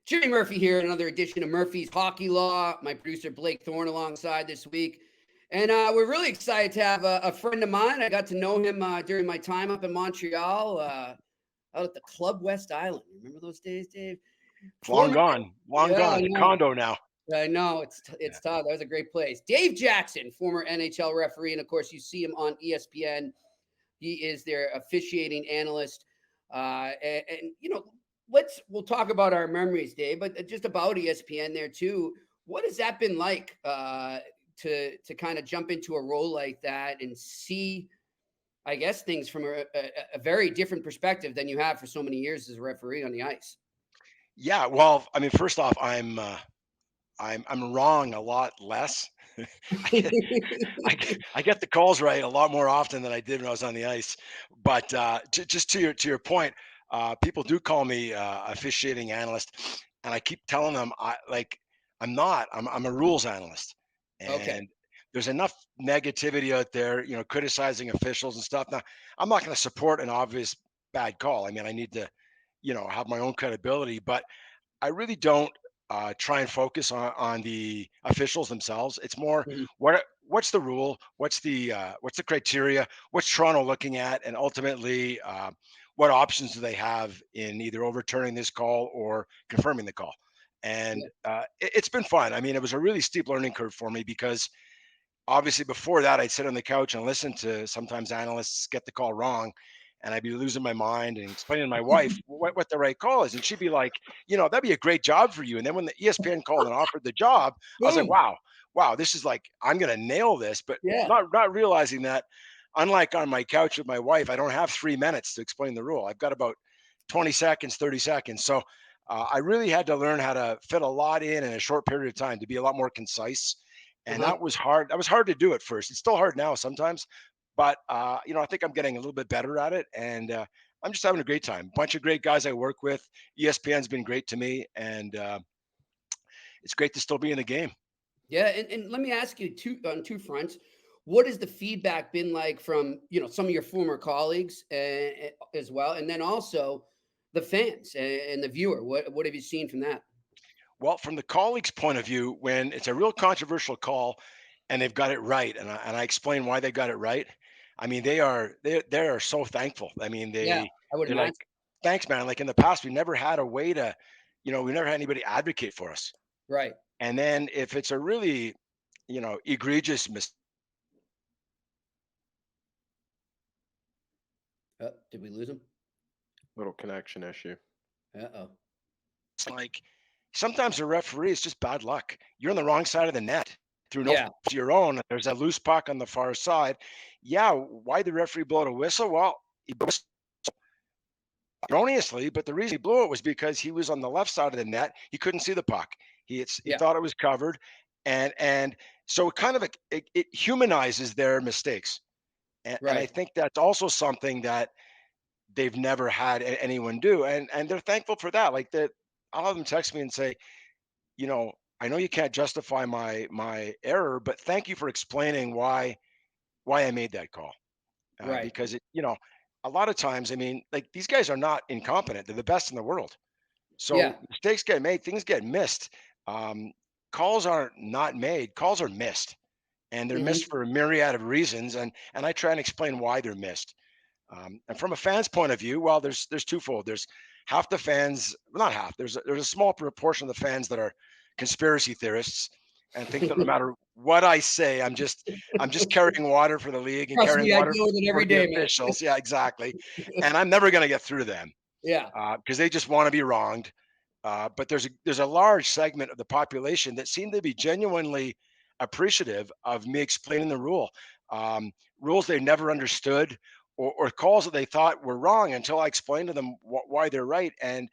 Jimmy Murphy here, another edition of Murphy's Hockey Law. My producer Blake Thorne alongside this week. And we're really excited to have a friend of mine. I got to know him during my time up in Montreal, out at the Club West Island. Remember those days, Dave? It's long gone. Yeah, It's a condo now. I know. It's tough. That was a great place. Dave Jackson, former NHL referee. And, of course, you see him on ESPN. He is their officiating analyst. And you know, we'll talk about our memories, Dave, but just about ESPN there too. What has that been like to kind of jump into a role like that and see, I guess, things from a very different perspective than you have for so many years as a referee on the ice? Yeah, well, I mean, first off, I'm wrong a lot less. I get, I get the calls right a lot more often than I did when I was on the ice. But just to your point, people do call me officiating analyst, and I keep telling them I'm not. I'm a rules analyst, Okay. and there's enough negativity out there, criticizing officials and stuff. Now, I'm not going to support an obvious bad call. I mean, I need to, have my own credibility, but I really don't try and focus on the officials themselves. It's more Mhm. what's the rule, what's the criteria, what's Toronto looking at, and ultimately what options do they have in either overturning this call or confirming the call. And Yeah. it's been fun. I mean, it was a really steep learning curve for me because obviously before that I'd sit on the couch and listen to sometimes analysts get the call wrong, and I'd be losing my mind and explaining to my wife what the right call is, and she'd be like, that'd be a great job for you. And then when the ESPN called and offered the job, I was like, Boom. wow, this is like, I'm gonna nail this, but Yeah. not realizing that unlike on my couch with my wife, I don't have 3 minutes to explain the rule. I've got about 20 seconds, 30 seconds. So I really had to learn how to fit a lot in a short period of time to be a lot more concise, and Uh-huh. that was hard. That was hard to do at first. It's still hard now sometimes, but I think I'm getting a little bit better at it, and I'm just having a great time. Bunch of great guys I work with. ESPN's been great to me, and it's great to still be in the game. Yeah, and let me ask you on two fronts. What has the feedback been like from some of your former colleagues as well, and then also the fans and the viewer? What have you seen from that? Well, from the colleagues' point of view, when it's a real controversial call and they've got it right, and I explain why they got it right, I mean they are so thankful. I mean Yeah, I would they're like, imagine. thanks, man. Like in the past, we never had a way to, we never had anybody advocate for us. Right. And then if it's a really, egregious mistake, Did we lose him? Little connection issue. Uh-oh. like sometimes a referee is just bad luck. You're on the wrong side of the net through no Yeah. fault of your own. There's a loose puck on the far side. Yeah, why the referee blow a whistle? Well, he blew it erroneously, but the reason he blew it was because he was on the left side of the net. He couldn't see the puck. He Yeah. thought it was covered, and so it kind of it humanizes their mistakes. And I Right. think that's also something that they've never had anyone do, and they're thankful for that. Like that, I'll have them text me and say, I know you can't justify my error, but thank you for explaining why I made that call. Right. Because a lot of times, I mean, like these guys are not incompetent; they're the best in the world. Yeah. So mistakes get made, things get missed. Um, Calls aren't not made; calls are missed, and they're Hmm. missed for a myriad of reasons. And I try and explain why they're missed. And from a fan's point of view, well, there's twofold. There's half the fans, not half. There's a small proportion of the fans that are conspiracy theorists and think that no matter what I say, I'm just carrying water for the league and Trust carrying me, I water deal with it for every the day, man. officials. Yeah, exactly. And I'm never going to get through them Yeah. because they just want to be wronged. But there's a large segment of the population that seem to be genuinely appreciative of me explaining the rule, rules they never understood, or calls that they thought were wrong until I explained to them why they're right. And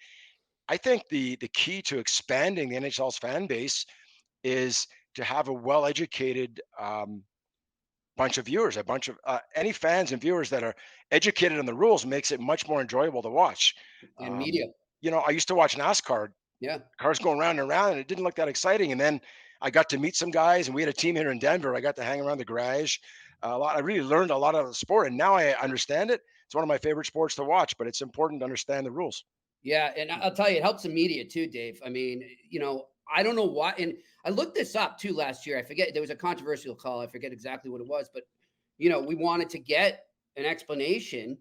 I think the key to expanding the NHL's fan base is to have a well-educated bunch of viewers, a bunch of any fans and viewers that are educated on the rules makes it much more enjoyable to watch. And Um, media. I used to watch NASCAR, Yeah. cars going round and round, and it didn't look that exciting. And then I got to meet some guys, and we had a team here in Denver. I got to hang around the garage a lot. I really learned a lot of the sport, and now I understand it. It's one of my favorite sports to watch, but it's important to understand the rules. Yeah, and I'll tell you, it helps the media too, Dave. I mean, I don't know why, and I looked this up too last year. I forget there was a controversial call. I forget exactly what it was, but we wanted to get an explanation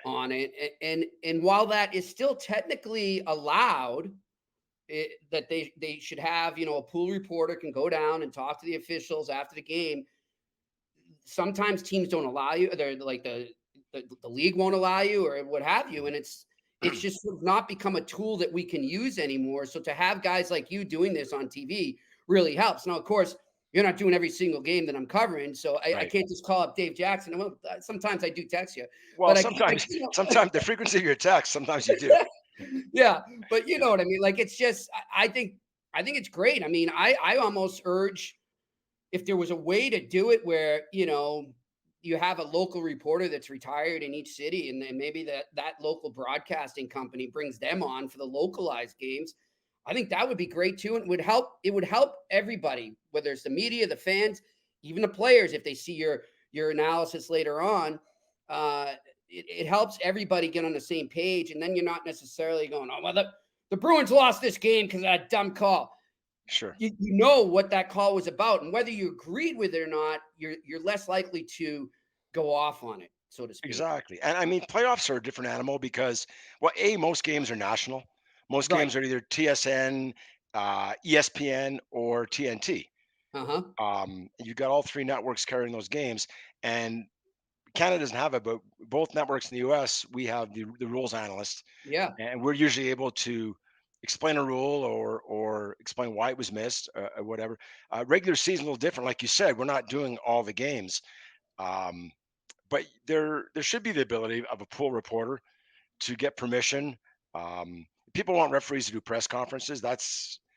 on it, and while that is still technically allowed, that they should have, a pool reporter can go down and talk to the officials after the game. Sometimes teams don't allow you. They're like the league won't allow you or what have you, and it's just sort of not become a tool that we can use anymore. So to have guys like you doing this on TV really helps. Now, of course, you're not doing every single game that I'm covering, so I Right. can't just call up Dave Jackson. Well, sometimes I do text you, Well, but sometimes the frequency of your text, sometimes you do. yeah, but you Yeah. know what I mean. Like it's just, I think it's great. I mean, I almost urge if there was a way to do it where you have a local reporter that's retired in each city, and then maybe that local broadcasting company brings them on for the localized games. I think that would be great too, and it would help everybody, whether it's the media, the fans, even the players, if they see your analysis later on. Uh, it helps everybody get on the same page, and then you're not necessarily going, oh well, the Bruins lost this game because of that dumb call. Sure. You know what that call was about, and whether you agreed with it or not, you're less likely to go off on it, so to speak. Exactly. And I mean, playoffs are a different animal because, well, most games are national. Most Right. games are either TSN, ESPN, or TNT. Uh-huh. You got all three networks carrying those games, and Canada doesn't have it, but both networks in the US, we have the rules analyst, Yeah. and we're usually able to explain a rule or explain why it was missed, or whatever. Regular season a little different, like you said. We're not doing all the games. Um, but there should be the ability of a pool reporter to get permission. Um, People want referees to do press conferences.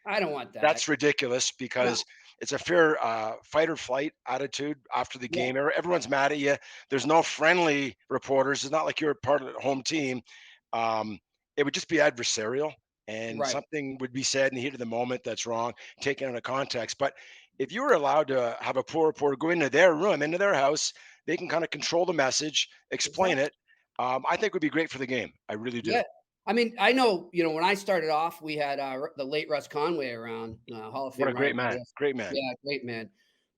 I don't want that. That's ridiculous No. because it's a fair fight or flight attitude after the Yeah. game. Everyone's mad at you. There's no friendly reporters. It's not like you're part of the home team. Um, it would just be adversarial, and Right. something would be said in the heat of the moment that's wrong, taken out of context. But if you were allowed to have a pool reporter go into their room, into their house, they can kind of control the message, explain Exactly. it. I think would be great for the game. I really do. Yeah. I mean, I know, when I started off, we had the late Russ Conway around, Hall of What a Fame great writer. man. Great man. Yeah, great man.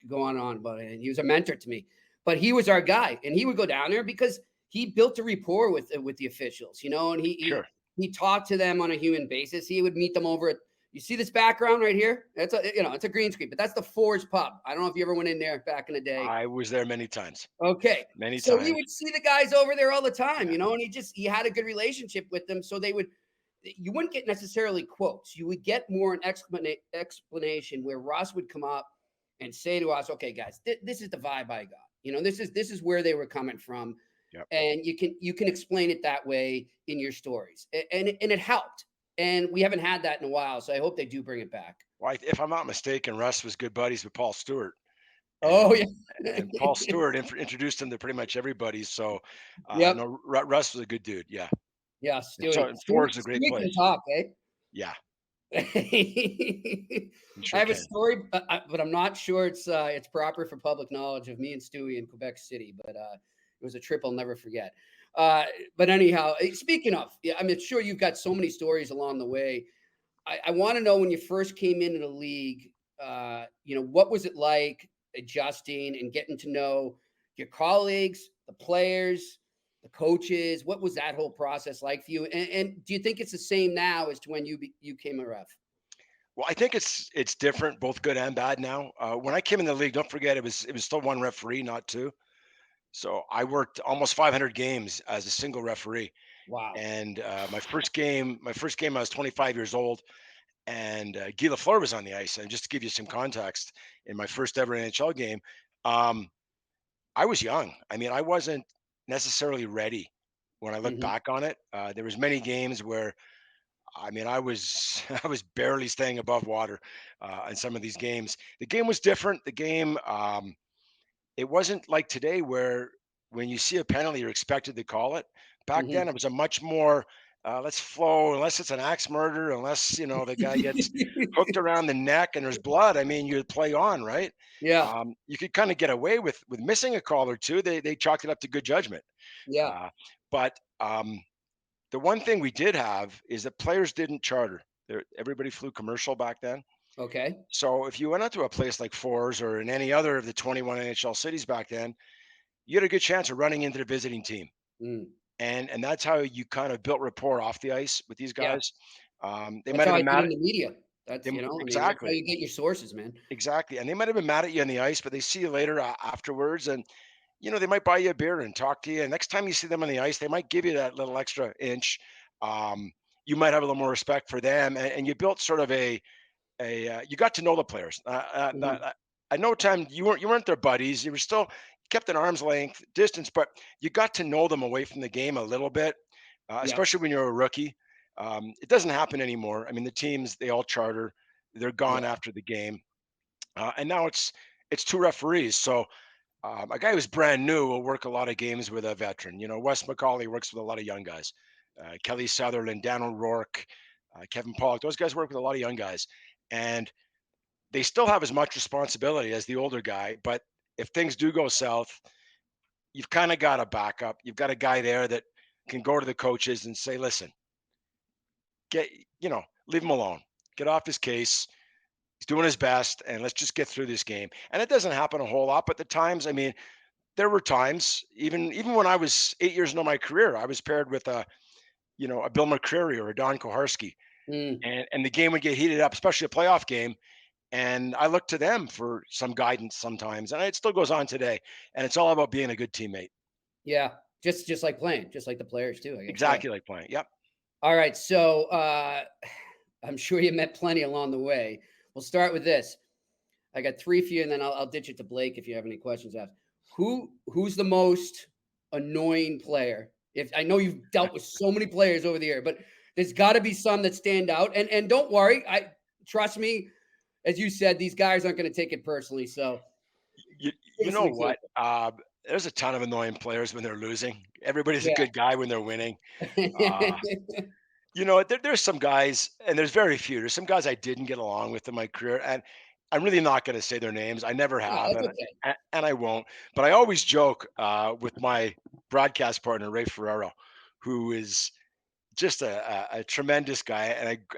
Could go on and on about it. And he was a mentor to me. But he was our guy, and he would go down there because he built a rapport with the officials, and he Sure. he he talked to them on a human basis. He would meet them over at, you see this background right here? It's a green screen, but that's the Fours Pub. I don't know if you ever went in there back in the day. I was there many times. Okay. Many So he times. would see the guys over there all the time, Yeah. and he had a good relationship with them. So you wouldn't get necessarily quotes. You would get more an explanation where Ross would come up and say to us, okay, guys, this is the vibe I got. This is where they were coming from. Yep. And you can explain it that way in your stories. And it helped. And we haven't had that in a while. So I hope they do bring it back. Well, if I'm not mistaken, Russ was good buddies with Paul Stewart, Oh, and yeah. Paul Stewart introduced him to pretty much everybody. So, Yep. no, Russ was a good dude. Yeah. Yeah. And so Stewie. Ford Stewie, is a great Stewie can place. talk, eh? Yeah, I he sure have a can. story, but I'm not sure it's proper for public knowledge of me and Stewie in Quebec City. But it was a trip I'll never forget. But anyhow, speaking of, yeah, I'm sure you've got so many stories along the way. I want to know when you first came into the league. What was it like adjusting and getting to know your colleagues, the players, the coaches? What was that whole process like for you? And do you think it's the same now as to when you came a ref? Well, I think it's different, both good and bad now. When I came in the league, don't forget it was still one referee, not two. So I worked almost 500 games as a single referee. Wow. And my first game, I was 25 years old, and Guy Lafleur was on the ice. And just to give you some context, in my first ever NHL game, um, I was young. I mean, I wasn't necessarily ready when I look Hmm. back on it. There was many games where, I mean, I was I was barely staying above water in some of these games. The game was different. The game, it wasn't like today where when you see a penalty, you're expected to call it. Back Mhm. then, it was a much more let's flow, unless it's an axe murder, unless the guy gets hooked around the neck and there's blood. I mean, you play on, right? Yeah, You could kind of get away with missing a call or two. They chalked it up to good judgment. yeah, Uh, but the one thing we did have is that players didn't charter. Everybody flew commercial back then. okay. So if you went out to a place like Fours or in any other of the 21 NHL cities back then, you had a good chance of running into the visiting team. Mm, And that's how you kind of built rapport off the ice with these yeah, guys. They that's might how have I been get mad at into media. That's, them I mean, that's how exactly, you get your sources, man. exactly, and they might have been mad at you on the ice, but they see you later afterwards, and they might buy you a beer and talk to you. And next time you see them on the ice, they might give you that little extra inch. Um, you might have a little more respect for them, and you built sort of you got to know the players. Mhm. At no time you weren't their buddies. You were still kept an arm's length distance, but you got to know them away from the game a little bit, Yeah, especially when you're a rookie. It doesn't happen anymore. I mean, the teams they all charter, they're yeah, gone after the game, and now it's two referees. So a guy who's brand new will work a lot of games with a veteran. Wes McCauley works with a lot of young guys. Kelly Sutherland, Dan O'Rourke, Kevin Pollock. Those guys work with a lot of young guys, and they still have as much responsibility as the older guy. But if things do go south, you've kind of got a backup. You've got a guy there that can go to the coaches and say, "Listen, get leave him alone. Get off his case. He's doing his best, and let's just get through this game." And it doesn't happen a whole lot, but the times, I mean, there were times, even when I was 8 years into my career, I was paired with a Bill McCreary or a Don Koharski, mm, and the game would get heated up, especially a playoff game. And I look to them for some guidance sometimes, and it still goes on today. And it's all about being a good teammate, yeah. Just like playing, just like the players too, I guess. Yeah. exactly like playing. Yep. All right. So I'm sure you met plenty along the way. We'll start with this. I got three for you, and then I'll ditch it to Blake if you have any questions asked. Who's the most annoying player? If I know you've dealt with so many players over the year, but there's got to be some that stand out. And don't worry, I trust me. As you said, these guys aren't going to take it personally. So give You us an know what? example. There's a ton of annoying players when they're losing. Everybody's a Yeah. good guy when they're winning. Uh, there's some guys, and there's very few. There's some guys I didn't get along with in my career, and I'm really not going to say their names. I never No, have, that's and okay. and I won't. But I always joke with my broadcast partner Ray Ferraro, who is just a tremendous guy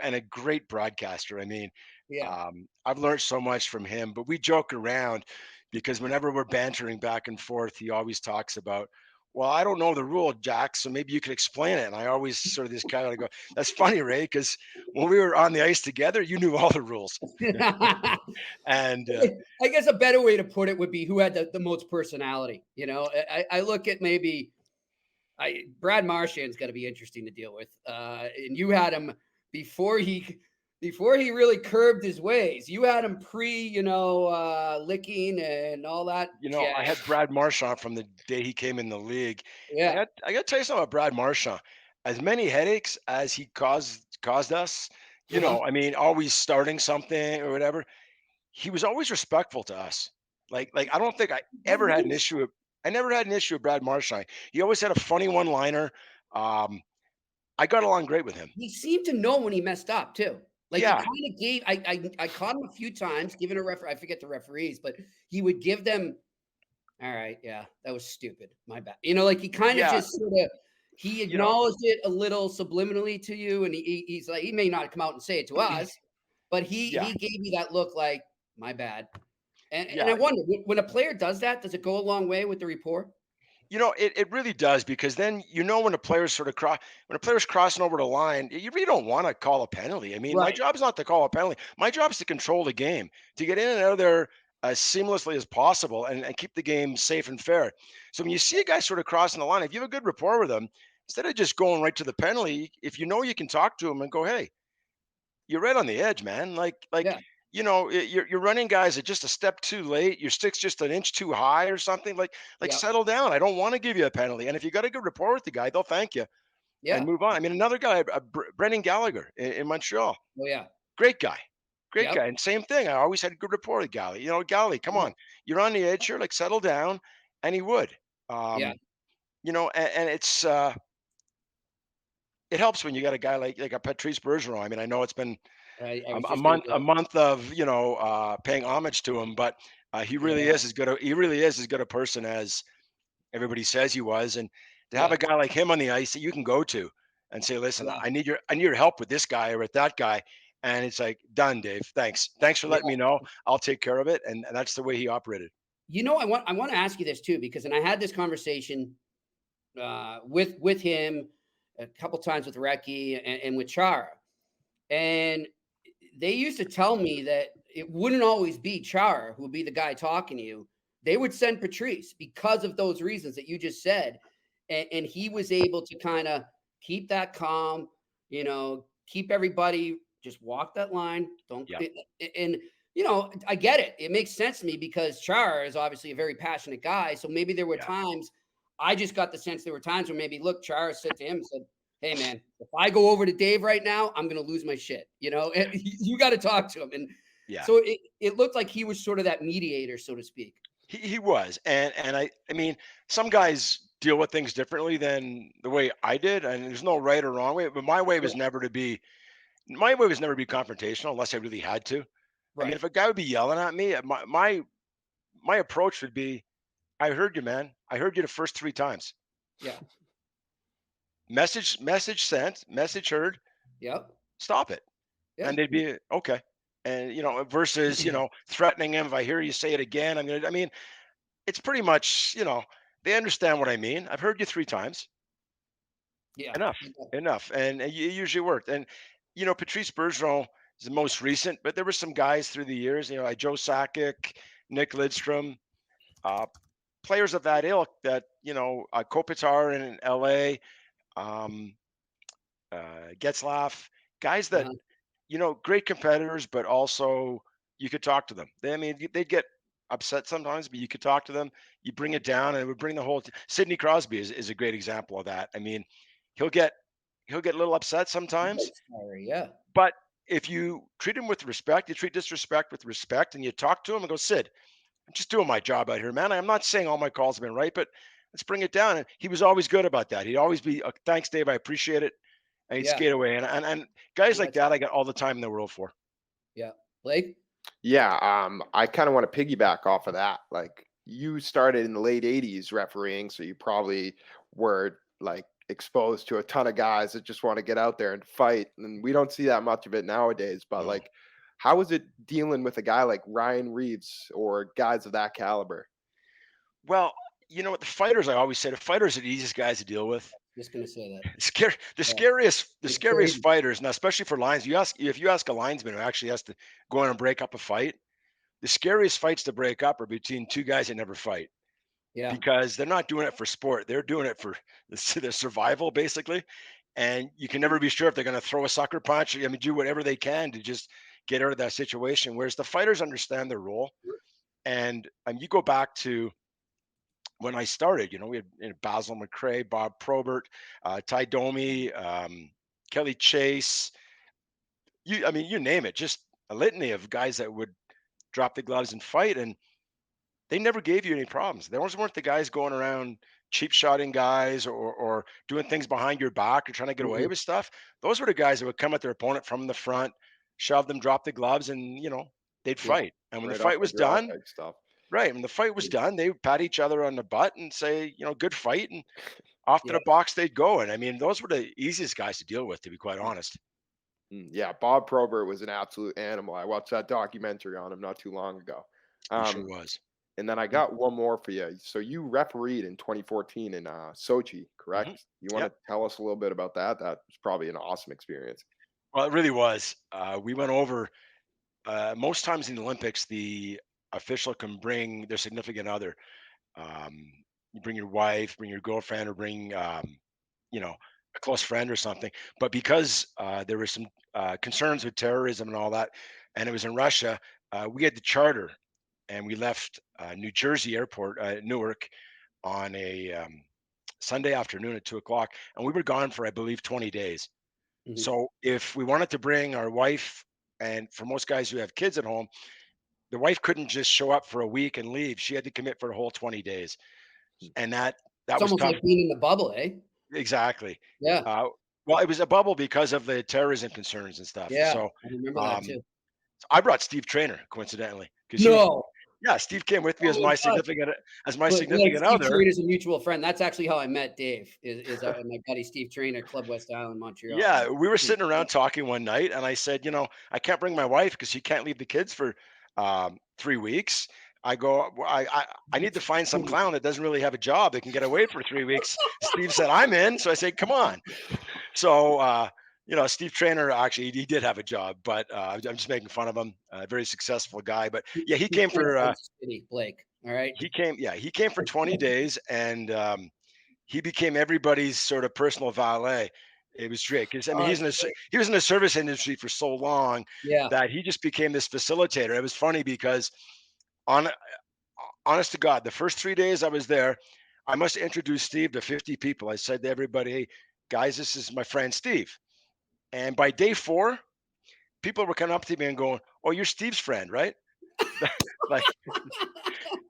and a great broadcaster. I mean, Yeah. I've learned so much from him. But we joke around because whenever we're bantering back and forth, he always talks about, "Well, I don't know the rule, Jack, so maybe you could explain it." And I always sort of this kind of go, "That's funny, Ray, because when we were on the ice together, you knew all the rules." And I guess a better way to put it would be who had the most personality. I look at maybe Brad Marchand's got to be interesting to deal with. And you had him before he really curbed his ways. You had him licking and all that I jazz. had Brad Marchand from the day he came in the league. And Yeah. I got to tell you something about Brad Marchand. As many headaches as he caused us, Uh-huh. I mean, always starting something or whatever, he was always respectful to us. Like I don't think I What ever had an was issue with I never had an issue with Brad Marchand. He always had a funny one-liner. Um, I got along great with him. He seemed to know when he messed up too. Like he Yeah, kind of gave. I caught him a few times giving a referee. I forget the referees, but he would give them. All right, yeah, that was stupid. My bad. Like he kind of yeah, just sort of he you know, acknowledged it a little subliminally to you, and he's like he may not come out and say it to us, but he yeah, he gave me that look like my bad. And I yeah. wonder when a player does that, does it go a long way with the rapport? It really does because then when a player's when a player's crossing over the line, you really don't want to call a penalty. I mean, my Right. job's not to call a penalty. My job's to control the game, to get in and out of there as seamlessly as possible and keep the game safe and fair. So when you see a guy sort of crossing the line, if you have a good rapport with him, instead of just going right to the penalty, if you can talk to him and go, "Hey, you're right on the edge, man. Yeah. You're running guys at just a step too late. Your stick's just an inch too high or something. Like Yeah. settle down. I don't want to give you a penalty. And if you got a good rapport with the guy, they'll thank you and Yeah. move on. I mean, another guy, Brendan Gallagher in Montreal, Oh yeah. great guy, great Yep. guy. And same thing. I always had good rapport with Gally. Gally, come Yeah. on, you're on the edge here. Like, settle down. And he would. Yeah. Um, and it helps when you got a guy like a Patrice Bergeron. I mean, I know it's been I was a just gonna month a go. month of paying homage to him, but he really Yeah. is as good. He really is as good a person as everybody says he was. And to have Yeah. a guy like him on the ice that you can go to and say, "Listen, Yeah. I need your help with this guy or with that guy," and it's like, "Done, Dave. Thanks for Yeah. letting me know. I'll take care of it." And that's the way he operated. I want to ask you this too, because and I had this conversation with him a couple times with Reki and with Chara, and they used to tell me that it wouldn't always be Chara who would be the guy talking to you. They would send Patrice because of those reasons that you just said, and he was able to kind of keep that calm, keep everybody just walk that line. Don't Yeah, and I get it. It makes sense to me because Char is obviously a very passionate guy. So maybe there were yeah, times I just got the sense there were times where maybe look, Char said to him, said, "Hey man, if I go over to Dave right now, I'm gonna lose my shit. You got to talk to him." And yeah. so it looked like he was sort of that mediator, so to speak. He was, and I mean, some guys deal with things differently than the way I did, and there's no right or wrong way. But my way was never to be confrontational unless I really had to. I mean, Right. if a guy would be yelling at me, my approach would be, "I heard you, man. I heard you the first 3 times. Yeah. Message sent, message heard. Yep. Stop it." Yeah. And they'd be okay. And versus threatening him. If I hear you say it again, I'm gonna. I mean, it's pretty much they understand what I mean. I've heard you 3 times. Yeah. Enough. And it usually worked. And Patrice Bergeron is the most recent, but there were some guys through the years. Like Joe Sakic, Nick Lidstrom, uh, players of that ilk that Kopitar in L.A. Um, Getzlaff, guys that Uh-huh. great competitors, but also you could talk to them. I mean, they'd get upset sometimes, but you could talk to them. You bring it down, and it would bring the whole. Sidney Crosby is a great example of that. I mean, he'll get he'll get a little upset sometimes, Sorry. Yeah. but if you treat him with respect, you treat disrespect with respect, and you talk to him and go, "Sid, I'm just doing my job out here, man. I'm not saying all my calls have been right, but let's bring it down." And he was always good about that. He'd always be, "Thanks, Dave. I appreciate it." And he'd Yeah. skate away. And guys like That's that, I got all the time in the world for. yeah. Blake. Yeah, I kind of want to piggyback off of that. Like, you started in the late '80s refereeing, so you probably were like exposed to a ton of guys that just want to get out there and fight. And we don't see that much of it nowadays. But No. like, how is it dealing with a guy like Ryan Reeves or guys of that caliber? Well, what the fighters, I always say, the fighters are the easiest guys to deal with. Just gonna say that. Scary, the Yeah. scariest, the It's scariest crazy. fighters, now especially for lions. If you ask a linesman who actually has to go in and break up a fight, the scariest fights to break up are between two guys that never fight Yeah. because they're not doing it for sport. They're doing it for their survival, basically. And you can never be sure if they're going to throw a sucker punch. I mean, do whatever they can to just get out of that situation. Whereas the fighters understand their role. And you go back to when I started, we had Basil McRae, Bob Probert, Ty Domi, Kelly Chase. I mean, you name it, just a litany of guys that would drop the gloves and fight, and they never gave you any problems. Those weren't the guys going around cheap shotting guys or doing things behind your back or trying to get away Mhm. with stuff. Those were the guys that would come at their opponent from the front, shove them, drop the gloves, and they'd Yeah. fight. And when the Right off fight the was draw done, type stuff. right, when the fight was done, they would pat each other on the butt and say, good fight, and off to Yeah. the box they'd go. And I mean, those were the easiest guys to deal with, to be quite honest. Yeah, Bob Probert was an absolute animal. I watched that documentary on him not too long ago. He sure Um, was. and then I got one more for you. So you refereed in 2014 in Sochi, Hmm. correct? You want Yep. to tell us a little bit about that? That was probably an awesome experience. Well, it really was. We went over. Most times in the Olympics, the official can bring their significant other. Um, you bring your wife, bring your girlfriend, or bring a close friend or something. But because there were some concerns with terrorism and all that, and it was in Russia, we had the charter, and we left New Jersey Airport, Newark, on a Sunday afternoon at 2 o'clock, and we were gone for, I believe, 20 days. Mhm. So if we wanted to bring our wife And for most guys who have kids at home, the wife couldn't just show up for a week and leave. She had to commit for the whole 20 days. And that It's was almost tough. like being in the bubble, eh? Exactly. Yeah. Uh, well, it was a bubble because of the terrorism concerns and stuff. Yeah. So I remember that um, too. I brought Steve Trainer coincidentally because No. yeah, Steve came with me Oh my God. as my But significant Steve other. Trainer's a mutual friend. That's actually how I met Dave. Is my buddy Steve Trainer, Club West Island, Montreal. Yeah, we were sitting around talking one night, and I said, I can't bring my wife because she can't leave the kids for 3 weeks. I go, I need to find some clown that doesn't really have a job that can get away for 3 weeks. Steve said, I'm in. So I said, come on. So, Steve Trainer actually, he did have a job, but I'm just making fun of him. Very successful guy. But yeah, Steve Trainer owns the city, Blake. All right. he came for 20 days and he became everybody's sort of personal valet. It was great because I mean Oh, that's great. he was in the service industry for so long Yeah. that he just became this facilitator. It was funny because on honest to God, the first 3 days I was there, I must introduce Steve to 50 people. I said to everybody, "Hey, guys, this is my friend Steve." And by day 4, people were coming up to me and going, "Oh, you're Steve's friend, right?" Like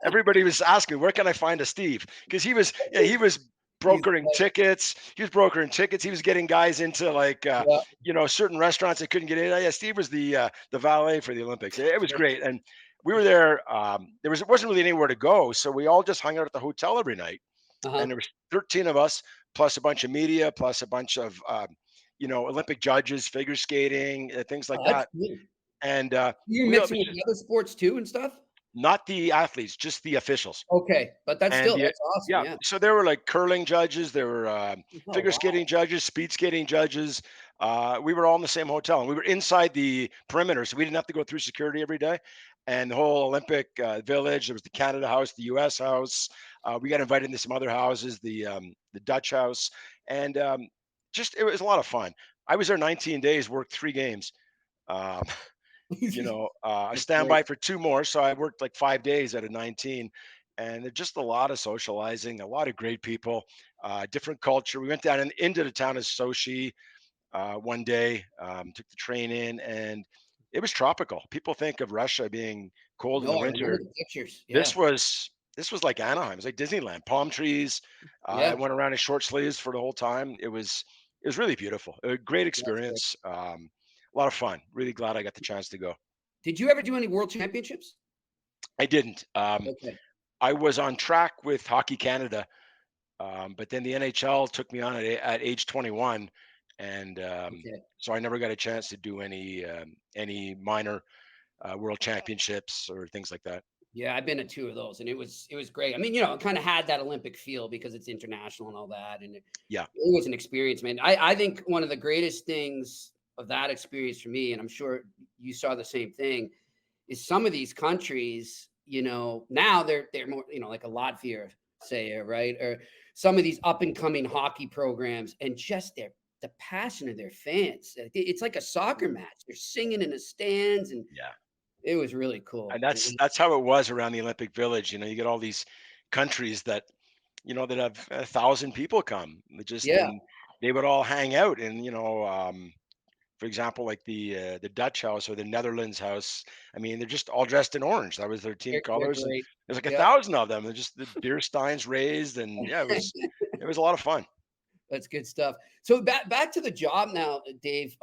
everybody was asking, "Where can I find a Steve?" Because he was He's brokering tickets. He was brokering tickets. He was getting guys into like yeah. certain restaurants that couldn't get in. Yeah, Steve was the valet for the Olympics. It was great, and we were there. It wasn't really anywhere to go, so we all just hung out at the hotel every night. Uh-huh. And there was 13 of us, plus a bunch of media, plus a bunch of Olympic judges, figure skating, things like Oh, that's that. cool. And You're we all, mixing with the other sports too and stuff? not the athletes, just the officials. Okay. But And that's awesome. yeah, Yeah. so there were like curling judges, there were Oh, figure wow. skating judges, speed skating judges. We were all in the same hotel, and we were inside the perimeter, so we didn't have to go through security every day. And the whole Olympic village, there was the Canada House, the U.S. House. We got invited into some other houses, the Dutch House, and just it was a lot of fun. I was there 19 days, worked 3 games. Um, I That's stand great. by for 2 more, so I worked like 5 days out of 19, and there's just a lot of socializing, a lot of great people, different culture. We went down into the town of Sochi one day, took the train in, and it was tropical. People think of Russia being cold in No, the I remember winter. the pictures. This Yeah. was this was like Anaheim. It was like Disneyland, palm trees. I Yeah. went around in short sleeves for the whole time. It was really beautiful. A great That's great. experience. A lot of fun. Really glad I got the chance to go. Did you ever do any world championships? I didn't. Okay. I was on track with Hockey Canada, but then the NHL took me on at age 21, and Okay. so I never got a chance to do any minor world championships or things like that. Yeah, I've been to 2 of those and it was great. I mean, it kind of had that Olympic feel because it's international and all that. And Yeah, it was an experience, man. I think one of the greatest things of that experience for me, and I'm sure you saw the same thing, is some of these countries, now they're more, like a Latvia, say, right? Or some of these up and coming hockey programs and just the passion of their fans. It's like a soccer match. They're singing in the stands and yeah, it was really cool. and that's how it was around the Olympic Village. You get all these countries that that have 1,000 people come. Yeah, And they would all hang out, and for example, like the Dutch house or the Netherlands house. I mean, they're just all dressed in orange. That was their team they're colors, and great. there's like a Yeah. thousand of them. They're just the beer steins raised, and yeah, it was a lot of fun. That's good stuff. So back to the job now, Dave.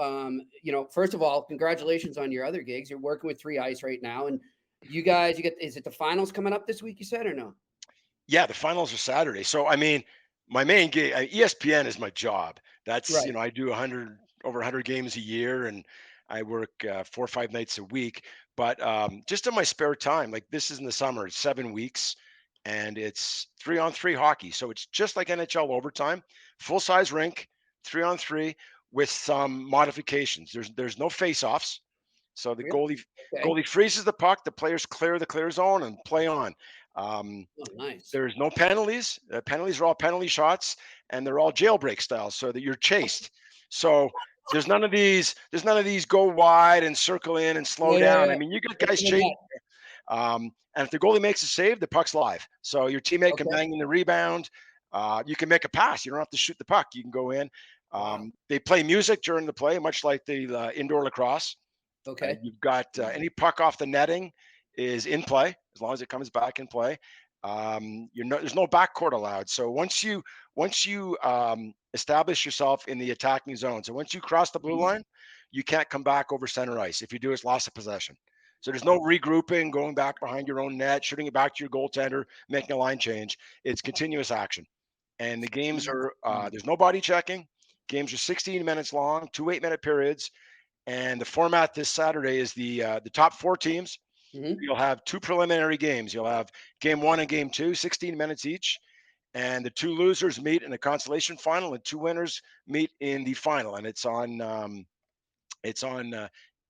First of all, congratulations on your other gigs. You're working with Three Ice right now, and you get is it the finals coming up this week? You said or no? Yeah, the finals are Saturday. So I mean, my main gig, ESPN is my job. That's Right. I do over 100 games a year, and I work 4 or 5 nights a week. But just in my spare time, like this is in the summer, it's 7 weeks, and it's 3-on-3 hockey. So it's just like NHL overtime, full size rink, 3-on-3 with some modifications. There's no face offs. So the Really? Okay. goalie freezes the puck, the players clear the clear zone and play on. Um, Oh, nice. there's no penalties. The penalties are all penalty shots, and they're all jailbreak style, so that you're chased. So there's none of these. There's none of these go wide and circle in and slow Yeah, yeah, down. I yeah. mean, you got Right guys to the chasing. net. And if the goalie makes a save, the puck's live. So your teammate can Okay. bang in the rebound. You can make a pass. You don't have to shoot the puck. You can go in. Wow. They play music during the play, much like the indoor lacrosse. Okay. You've got any puck off the netting is in play as long as it comes back in play. There's no backcourt allowed. So once you establish yourself in the attacking zone, so once you cross the blue line, you can't come back over center ice. If you do, it's loss of possession. So there's no regrouping, going back behind your own net, shooting it back to your goaltender, making a line change. It's continuous action. And the games are there's no body checking. Games are 16 minutes long, 2 8-minute periods. And the format this Saturday is the top 4 teams. Mhm. You'll have 2 preliminary games. You'll have game 1 and game 2, 16 minutes each. And the 2 losers meet in the consolation final, and 2 winners meet in the final. And it's on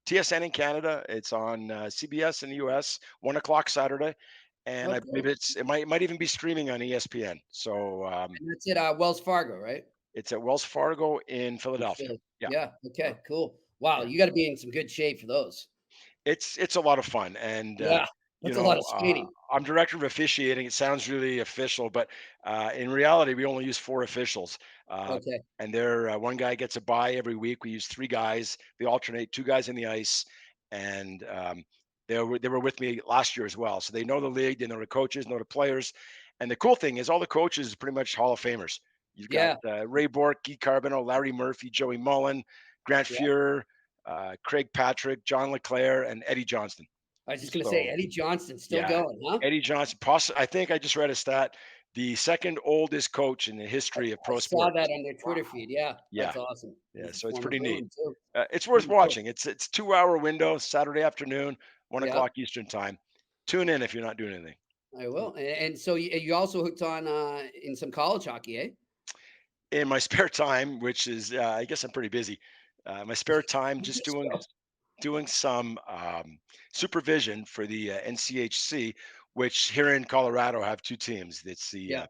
TSN in Canada. It's on CBS in the US, 1 o'clock Saturday. And Oh, I believe cool. it might even be streaming on ESPN. So And that's at Wells Fargo, right? it's at Wells Fargo in In Philadelphia. Philly. Yeah, Yeah. yeah, Okay. Cool. Wow. yeah. You got to be in some good shape for those. It's a lot of fun, and Yeah. That's a lot of skating. I'm director of officiating. It sounds really official, but in reality, we only use 4 officials, uh, Okay. and one guy gets a bye every week. We use 3 guys. They alternate, 2 guys in the ice, and they were with me last year as well. So they know the league, they know the coaches, know the players, and the cool thing is all the coaches are pretty much Hall of Famers. You've got Yeah. Ray Bork, Guy Carbonneau, Larry Murphy, Joey Mullen, Grant Yeah. Fuhrer, Craig Patrick, John LeClaire, and Eddie Johnston. I was just gonna say So Eddie Johnston's still yeah, going, huh? Eddie Johnson. I think I just read a stat. The second oldest coach in the history of I pro saw that sports. on their Wow. Twitter feed. Yeah, Yeah, that's awesome. yeah. He's a So it's former pretty neat. Bruin too. It's worth Pretty cool. watching. It's 2-hour window, Saturday afternoon, one Yeah, o'clock Eastern time. Tune in if you're not doing anything. I will. And so you also hooked on in some college hockey, eh? In my spare time, which is I guess I'm pretty busy. My spare time, just doing So, doing some supervision for the NCHC, which here in Colorado have 2 teams. It's the yeah.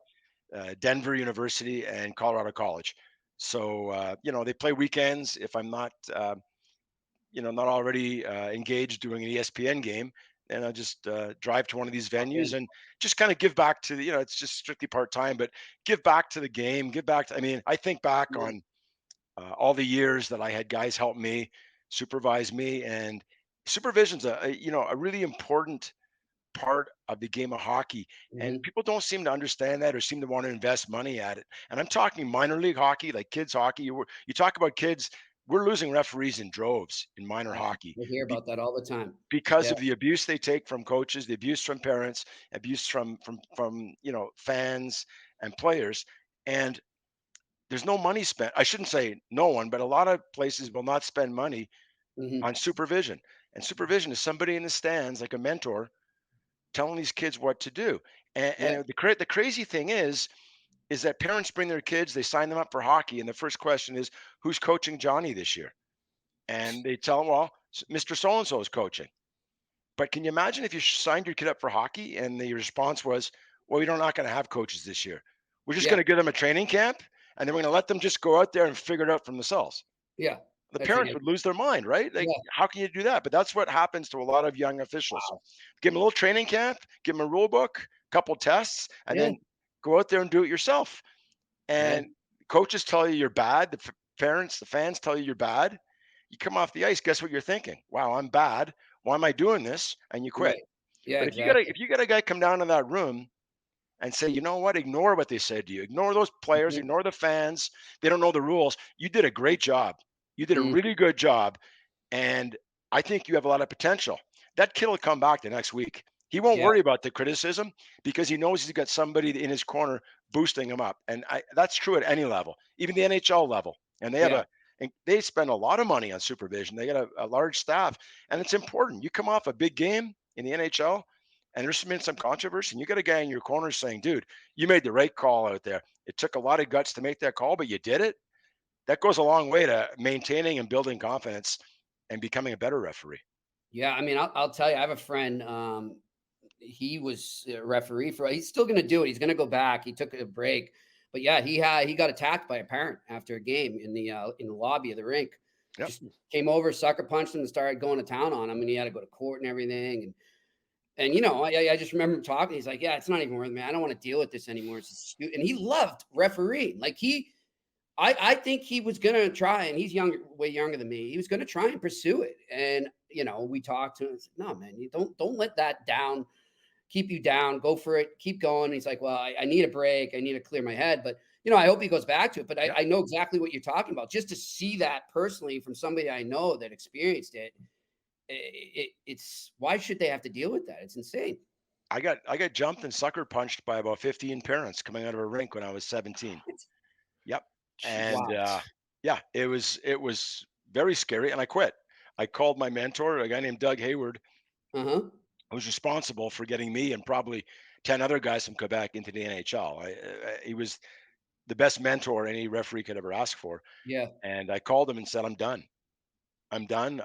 Denver University and Colorado College. So they play weekends. If I'm not already engaged doing an ESPN game, then I'll just drive to one of these Hop venues in. and just kind of give back to the. It's just strictly part time, but give back to the game. Give back. I mean, I think back Yeah. on all the years that I had guys help me, supervise me, and supervision's a really important part of the game of hockey, and Mhm. people don't seem to understand that or seem to want to invest money at it. And I'm talking minor league hockey, like kids hockey. You talk about kids, we're losing referees in droves in minor Yeah, hockey I hear be- about that all the time. because Yeah. of the abuse they take from coaches, the abuse from parents, abuse from fans and players. And there's no money spent. I shouldn't say no one, but a lot of places will not spend money Mhm. on supervision. And supervision is somebody in the stands, like a mentor, telling these kids what to do. And, Yeah. and the crazy thing is that parents bring their kids, they sign them up for hockey, and the first question is, "Who's coaching Johnny this year?" And they tell them, "Well, Mr. So and So is coaching." But can you imagine if you signed your kid up for hockey and the response was, "Well, we're not going to have coaches this year. We're just going Yeah. to give them a training camp, and then we're going to let them just go out there and figure it out for themselves." Yeah. The That's parents ridiculous. would lose their mind, right? Like, Yeah. how can you do that? But that's what happens to a lot of young officials. Wow. Give them a little training camp, give them a rule book, couple tests, and Yeah. then go out there and do it yourself. Yeah. And coaches tell you you're bad. Parents, the fans tell you you're bad. You come off the ice. Guess what you're thinking? Wow, I'm bad. Why am I doing this? And you quit. Right. Yeah, But exactly. if you got a guy come down to that room and say, you know what, ignore what they said to you, ignore those players, Mhm. ignore the fans. They don't know the rules. You did a great job. You did a Mm. really good job, and I think you have a lot of potential. That kid will come back the next week. He won't Yeah. worry about the criticism because he knows he's got somebody in his corner boosting him up. And that's true at any level, even the NHL level. And Yeah. they spend a lot of money on supervision. They got a large staff, and it's important. You come off a big game in the NHL, and there's been some controversy, and you got a guy in your corner saying, "Dude, you made the right call out there. It took a lot of guts to make that call, but you did it." That goes a long way to maintaining and building confidence and becoming a better referee. Yeah. I mean, I'll tell you, I have a friend. He was a referee for. He's still going to do it. He's going to go back. He took a break, but yeah, he got attacked by a parent after a game in the lobby of the rink. Yep. Just came over, sucker punched him, and started going to town on him. And he had to go to court and everything. And I just remember him talking. He's like, "Yeah, it's not even worth it, man. I don't want to deal with this anymore." It's just and he loved refereeing. Like I think he was gonna try, and he's younger, way younger than me. He was gonna try and pursue it, and we talked to him. I said, no, man, you don't let that keep you down. Go for it. Keep going. And he's like, well, I need a break. I need to clear my head. But, I hope he goes back to it. But I know exactly what you're talking about. Just to see that personally from somebody I know that experienced it, it's why should they have to deal with that? It's insane. I got jumped and sucker punched by about 15 parents coming out of a rink when I was 17. Yep. And Wow. yeah, it was very scary, and I quit. I called my mentor, a guy named Doug Hayward, Uh-huh. who was responsible for getting me and probably 10 other guys from Quebec into the NHL. He was the best mentor any referee could ever ask for. Yeah. And I called him and said, I'm done. I'm done.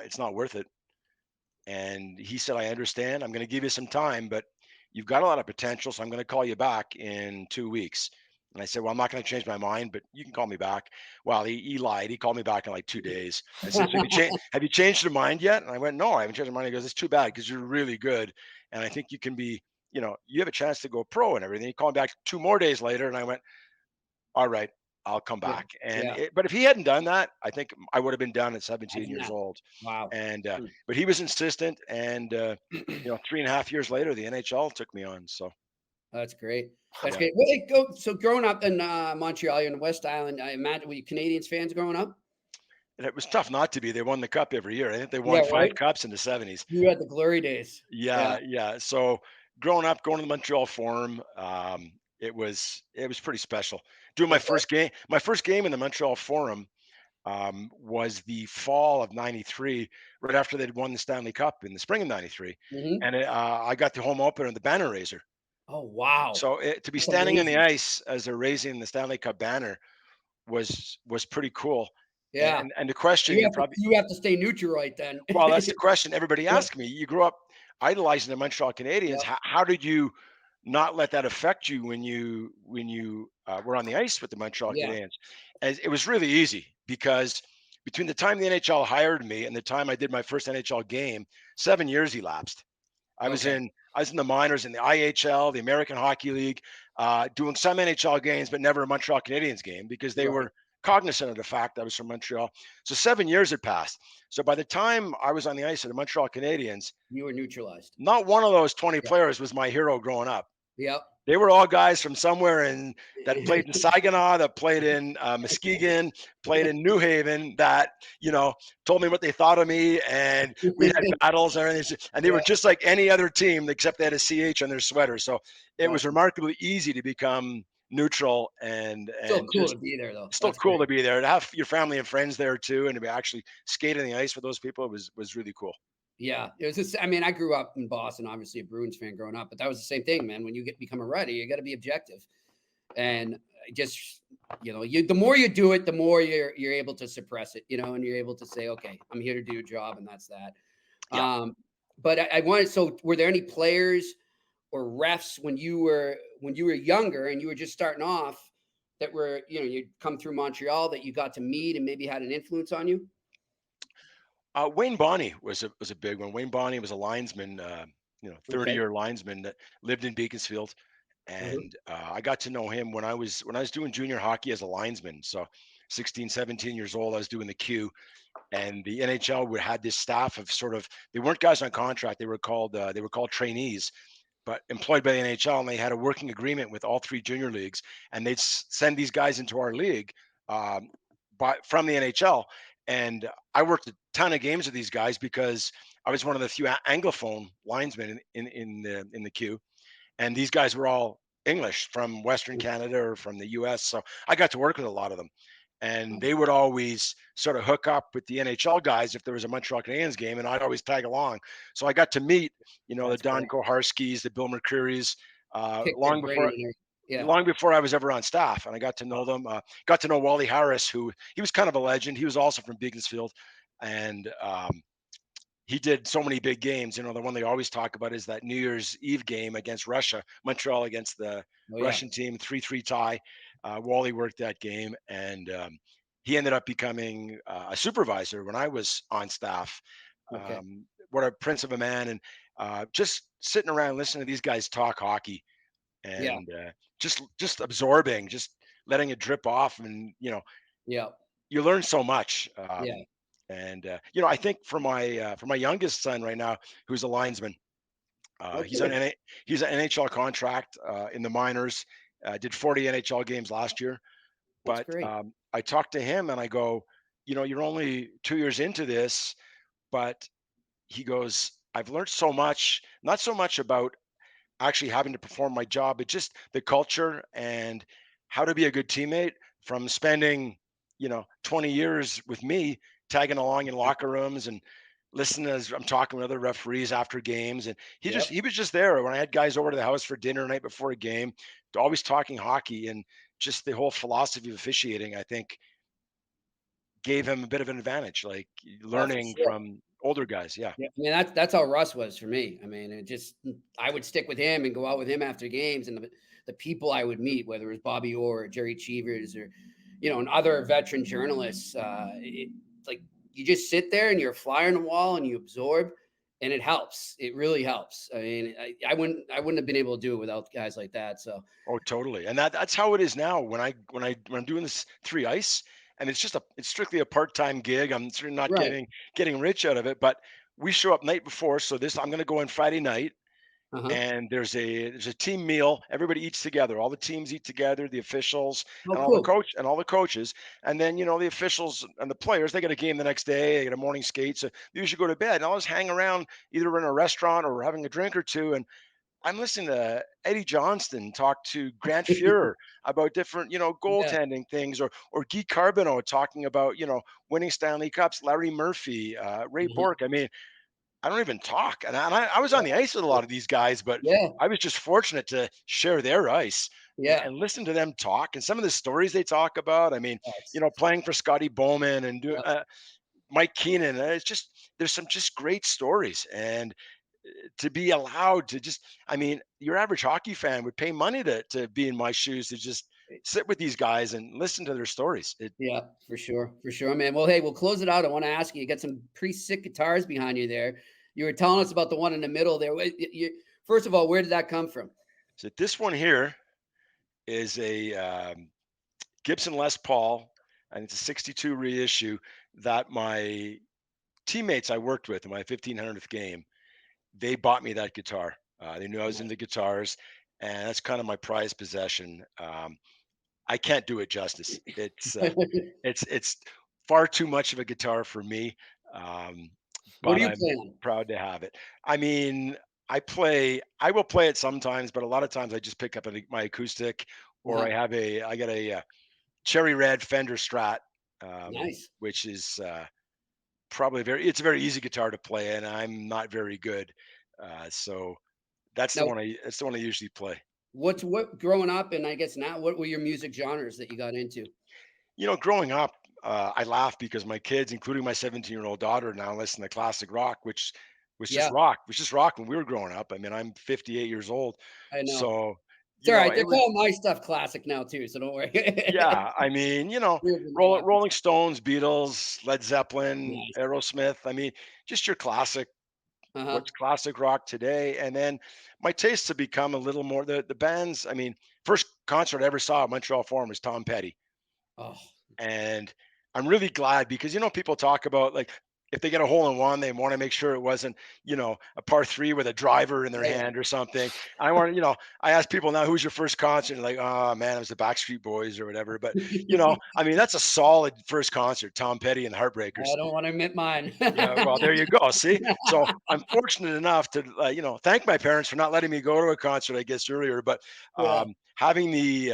It's not worth it. And he said, I understand. I'm going to give you some time, but you've got a lot of potential. So I'm going to call you back in 2 weeks. And I said, well, I'm not going to change my mind, but you can call me back. Well, he lied. He called me back in like 2 days. I said, so have you changed your mind yet? And I went, no, I haven't changed my mind. He goes, it's too bad because you're really good. And I think you can be, you have a chance to go pro and everything. He called me back 2 more days later. And I went, all right, I'll come Yeah. back. And Yeah. but if he hadn't done that, I think I would have been done at 17 years Imagine that. old. Wow. And but he was insistent, and 3.5 years later, the NHL took me on. So That's great. That's yeah, great. Well, so growing up in Montreal, you're in the West Island. I imagine, were you Canadians fans growing up? and it was tough not to be. They won the cup every year. I think they Yeah, won five right. cups in the 70s. You had the glory days. Yeah. Yeah, yeah. So growing up, going to the Montreal Forum, it was pretty special. Doing my It was. first game, in the Montreal Forum was the fall of '93, right after they'd won the Stanley Cup in the spring of '93, Mhm. and I got the home opener, the banner raiser. Oh, wow. So to be That's standing on the amazing. ice as they're raising the Stanley Cup banner was pretty cool. Yeah. And the question You you have to probably you have to stay neutral right then. well, that's the question everybody Yeah. asks me. You grew up idolizing the Montreal Canadiens. Yep. How did you not let that affect you when you were on the ice with the Montreal Yeah. Canadiens? As it was really easy because between the time the NHL hired me and the time I did my first NHL game, 7 years elapsed. I was Okay. in I was in the minors in the IHL, the American Hockey League, doing some NHL games, but never a Montreal Canadiens game because they Right. were cognizant of the fact I was from Montreal. So 7 years had passed. So by the time I was on the ice of the Montreal Canadiens, You were neutralized. not one of those 20 Yeah. players was my hero growing up. Yep. They were all guys from somewhere that played in Saginaw, that played in Muskegon, played in New Haven, that told me what they thought of me, and we had battles and everything. And they were Yeah. just like any other team, except they had a CH on their sweater. So it was Gotcha. remarkably easy to become neutral Still and cool just to be there, though. still That's cool to great. be there, to have your family and friends there too, and to be actually skate on the ice with those people was really cool. Yeah, it was just, I mean, I grew up in Boston, obviously a Bruins fan growing up, but that was the same thing, man. When you become a writer, you got to be objective. And just, the more you do it, the more you're able to suppress it, and you're able to say, okay, I'm here to do a job, and that's that. Yeah. But I wanted, so were there any players or refs when you were younger and you were just starting off that were, you'd come through Montreal that you got to meet and maybe had an influence on you? Wayne Bonney was a big one. Wayne Bonney was a linesman, Okay. 30-year linesman that lived in Beaconsfield, Uh-huh. and I got to know him when I was doing junior hockey as a linesman. So 16, 17 years old, I was doing the Q, and the NHL had this staff of they weren't guys on contract. They were called trainees, but employed by the NHL, and they had a working agreement with all three junior leagues, and they'd send these guys into our league um, from the NHL. And I worked a ton of games with these guys because I was one of the few anglophone linesmen in the queue, and these guys were all English from Western Canada or from the U.S. So I got to work with a lot of them, and they would always sort of hook up with the NHL guys if there was a Montreal Canadiens game, and I'd always tag along. So I got to meet, the That's Don great. Koharskis, the Bill McCreary's, Pick their long brain before in there. Yeah. long before I was ever on staff, and I got to know them. Got to know Wally Harris, who he was kind of a legend. He was also from Beaconsfield, and he did so many big games. The one they always talk about is that New Year's Eve game against Russia, Montreal against the Oh, yeah. Russian team, 3-3 tie. Wally worked that game, and he ended up becoming a supervisor when I was on staff. Okay. What a prince of a man, and just sitting around listening to these guys talk hockey, Yeah. and just absorbing, just letting it drip off, and Yeah. you learn so much. Yeah. And I think for my youngest son right now, who's a linesman, Oh, he's on cool. he's an NHL contract in the minors. Did 40 NHL games last year. That's But great. I talked to him and I go, you're only 2 years into this, but he goes, I've learned so much, not so much about actually having to perform my job, but just the culture and how to be a good teammate from spending, 20 years with me tagging along in locker rooms and listening as I'm talking with other referees after games. And Yep. he was just there when I had guys over to the house for dinner the night before a game, always talking hockey, and just the whole philosophy of officiating, I think gave him a bit of an advantage, like Oh, for learning sure. from older guys. Yeah. Yeah, I mean, that's how Russ was for me. I mean, I would stick with him and go out with him after games, and the people I would meet, whether it was Bobby Orr or Jerry Cheevers or, and other veteran journalists, like you just sit there and you're a fly on the wall and you absorb, and it helps. It really helps. I mean, I wouldn't have been able to do it without guys like that. So Oh, totally. And that's how it is now when I'm doing this 3 ice, and it's strictly a part-time gig. I'm sort of not right. getting rich out of it, but we show up night before. So this I'm going to go in Friday night, Uh huh. and there's a team meal. Everybody eats together. All the teams eat together, the officials Oh, and cool. all the coaches. And then, the officials and the players, they got a game the next day, they get a morning skate. So they usually go to bed. And I'll just hang around either in a restaurant or having a drink or two. And I'm listening to Eddie Johnston talk to Grant Fuhrer about different, Yeah. goaltending things, or Guy Carbonneau talking about, winning Stanley Cups, Larry Murphy, Ray Uh-huh. Bourque. I mean, I don't even talk. And I was on the ice with a lot of these guys, but Yeah. I was just fortunate to share their ice Yeah. and listen to them talk and some of the stories they talk about. I mean, Yes. playing for Scotty Bowman and Yep. Mike Keenan. It's just, there's some just great stories. And to be allowed to just, I mean, your average hockey fan would pay money to be in my shoes, to just sit with these guys and listen to their stories. Yeah, for sure, man. Well, hey, we'll close it out. I want to ask you. You got some pretty sick guitars behind you there. You were telling us about the one in the middle there. First of all, where did that come from? So this one here is a Gibson Les Paul, and it's a 62 reissue that my teammates I worked with in my 1500th game, they bought me that guitar. They knew I was into guitars, and that's kind of my prized possession. I can't do it justice. It's far too much of a guitar for me, um, What do but you I'm play on? proud to have it. I mean, I will play it sometimes, but a lot of times I just pick up my acoustic, or Uh-huh. I got a cherry red Fender Strat, Nice. which is probably it's a very easy guitar to play, and I'm not very good. So Now, that's the one I usually play. what growing up, and I guess now, what were your music genres that you got into? Growing up, I laugh because my kids, including my 17-year-old daughter, now listen to classic rock, which Yeah, was just rock when we were growing up. I mean, I'm 58 years old, I know. so It's all right. They're it was. calling my stuff classic now too, so don't worry. Yeah, I mean, We've been talking. Rolling Stones, Beatles, Led Zeppelin, Nice. Aerosmith. I mean, just your classic, Uh-huh. what's classic rock today. And then my tastes have become a little more the bands. I mean, first concert I ever saw at Montreal Forum was Tom Petty. Oh, And I'm really glad because people talk about, like, if they get a hole in one, they want to make sure it wasn't, a par three with a driver in their yeah, hand or something. I want, I ask people now, who's your first concert? And like, oh man, it was the Backstreet Boys or whatever. But yeah. I mean, that's a solid first concert, Tom Petty and the I Heartbreakers. don't want to admit mine. Yeah, well, there you go. See, so I'm fortunate enough to, thank my parents for not letting me go to a concert, I guess, earlier, but Yeah. having the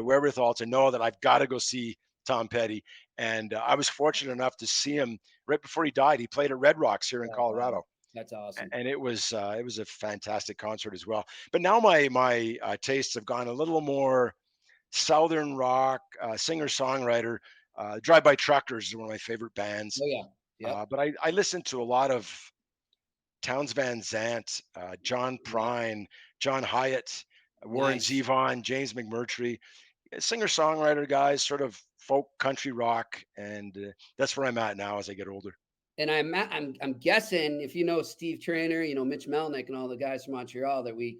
wherewithal to know that I've got to go see Tom Petty, and I was fortunate enough to see him right before he died. He played at Red Rocks here in Oh, wow. Colorado, That's awesome. and it was a fantastic concert as well. But now my tastes have gone a little more southern rock, singer songwriter. Drive By Truckers is one of my favorite bands. Oh, yeah. Yep. But I listen to a lot of Towns Van Zant, John Yeah. Prine, John Hyatt, Warren Nice. Zevon, James McMurtry, singer-songwriter guys, sort of folk country rock, and that's where I'm at now as I get older. And I'm guessing if you know Steve Trainer, Mitch Melnick and all the guys from Montreal that we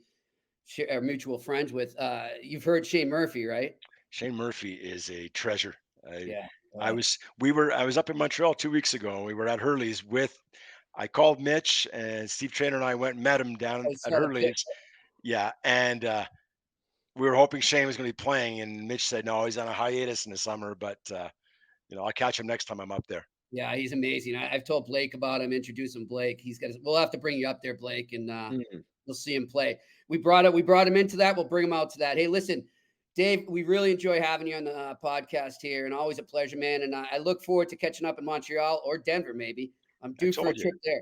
are mutual friends with, you've heard Shane Murphy, right? Shane Murphy is a treasure. Yeah. I was up in Montreal 2 weeks ago. We were at Hurley's I called Mitch, and Steve Trainer and I went and met him down I at saw the pic. Hurley's. Yeah, and we were hoping Shane was going to be playing, and Mitch said no, he's on a hiatus in the summer, but I'll catch him next time I'm up there. Yeah, he's amazing. I've told Blake about him, introduce him Blake. We'll have to bring you up there, Blake, and we'll see him play. We brought him into that. We'll bring him out to that. Hey, listen, Dave, we really enjoy having you on the podcast here, and always a pleasure, man. And I look forward to catching up in Montreal or Denver, maybe. I'm due for a trip there.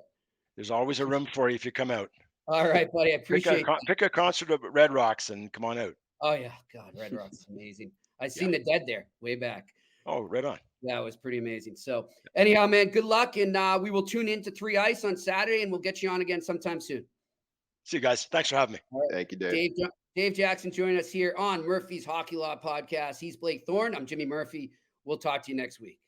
There's always a room for you if you come out. All right, buddy. I appreciate it. Pick a concert at Red Rocks and come on out. Oh, yeah. God, Red Rocks is amazing. I seen the Dead there way back. Oh, right on. Yeah, it was pretty amazing. So anyhow, man, good luck. And we will tune into 3 Ice on Saturday, and we'll get you on again sometime soon. See you guys. Thanks for having me. Right. Thank you, Dave. Dave Jackson joining us here on Murphy's Hockey Law Podcast. He's Blake Thorne. I'm Jimmy Murphy. We'll talk to you next week.